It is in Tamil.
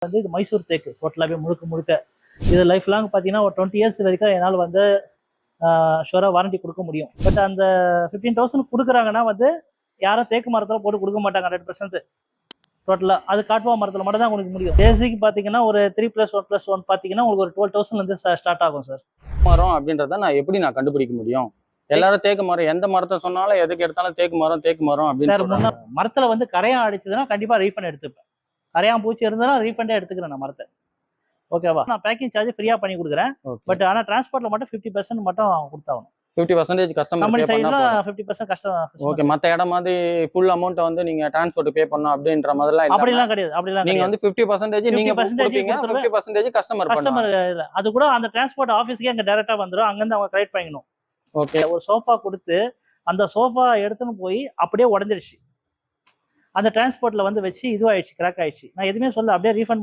வந்து இது மைசூர் தேக்கு டோட்டலாகவே முழுக்க முழுக்க இது லைஃப் லாங் பார்த்தீங்கன்னா ஒரு 20 இயர்ஸ் வரைக்கும் என்னால் வந்து ஷுவராக வாரண்டி கொடுக்க முடியும். பட் அந்த 15,000 கொடுக்குறாங்கன்னா வந்து யாரும் தேக்கு மரத்தில் போட்டு கொடுக்க மாட்டாங்க 100%. டோட்டலாக அது காட்டுவா மரத்தில் மட்டும் தான் உங்களுக்கு முடியும். பேசிக் பார்த்தீங்கன்னா ஒரு 3+1+1 பார்த்தீங்கன்னா உங்களுக்கு ஒரு 12,000 ஸ்டார்ட் ஆகும் சார். மரம் அப்படின்றத நான் எப்படி கண்டுபிடிக்க முடியும்? எல்லாரும் தேக்கு மரம், எந்த மரத்தை சொன்னாலும் எதுக்கு எடுத்தாலும் தேக்கு மரம் அப்படின்னு சொல்றாங்க. மரத்துல வந்து கரையான் அடிச்சதுன்னா கண்டிப்பா ரீஃபண்ட் எடுத்துப்பேன். கரையான் பூச்சி இருந்ததுன்னா ரீஃபண்டே எடுத்துக்கிறேன் நான் மரத்தை. ஓகேவா? நான் பேக்கிங் சார்ஜ் ஃப்ரீயா பண்ணி கொடுக்குறேன். பட் ஆனா டிரான்ஸ்போர்ட்ல மட்டும் 50% மட்டும் கொடுத்தாகணும். 50% கஸ்டமர் கம்பெனி சைடுல 50% கஸ்டமர். ஓகே, மத்த இடம் மாதிரி ஃபுல் அமௌண்ட் வந்து நீங்க டிரான்ஸ்போர்ட் பே பண்ணனும் அப்படின்ற மாதிரிலாம் இல்ல. அப்படிலாம் கிடையாது. அப்படிலாம் நீங்க வந்து 50% நீங்க கொடுப்பீங்க, 50% கஸ்டமர் இல்ல. அது கூட அந்த டிரான்ஸ்போர்ட் ஆபீஸ்க்கே அங்க டைரக்டா வந்துரும். அங்க இருந்து அவங்க கலெக்ட் பண்ணிக்கணும். ஓகே, ஒரு சோஃபா கொடுத்து அந்த சோஃபா எடுத்துன்னு போய் அப்படியே உடஞ்சிருச்சு. அந்த டிரான்ஸ்போர்ட்ல வந்து வச்சு இதுவாயிடுச்சு, கிராக் ஆயிடுச்சு. நான் எதுவுமே சொல்ல, அப்படியே ரீஃபண்ட்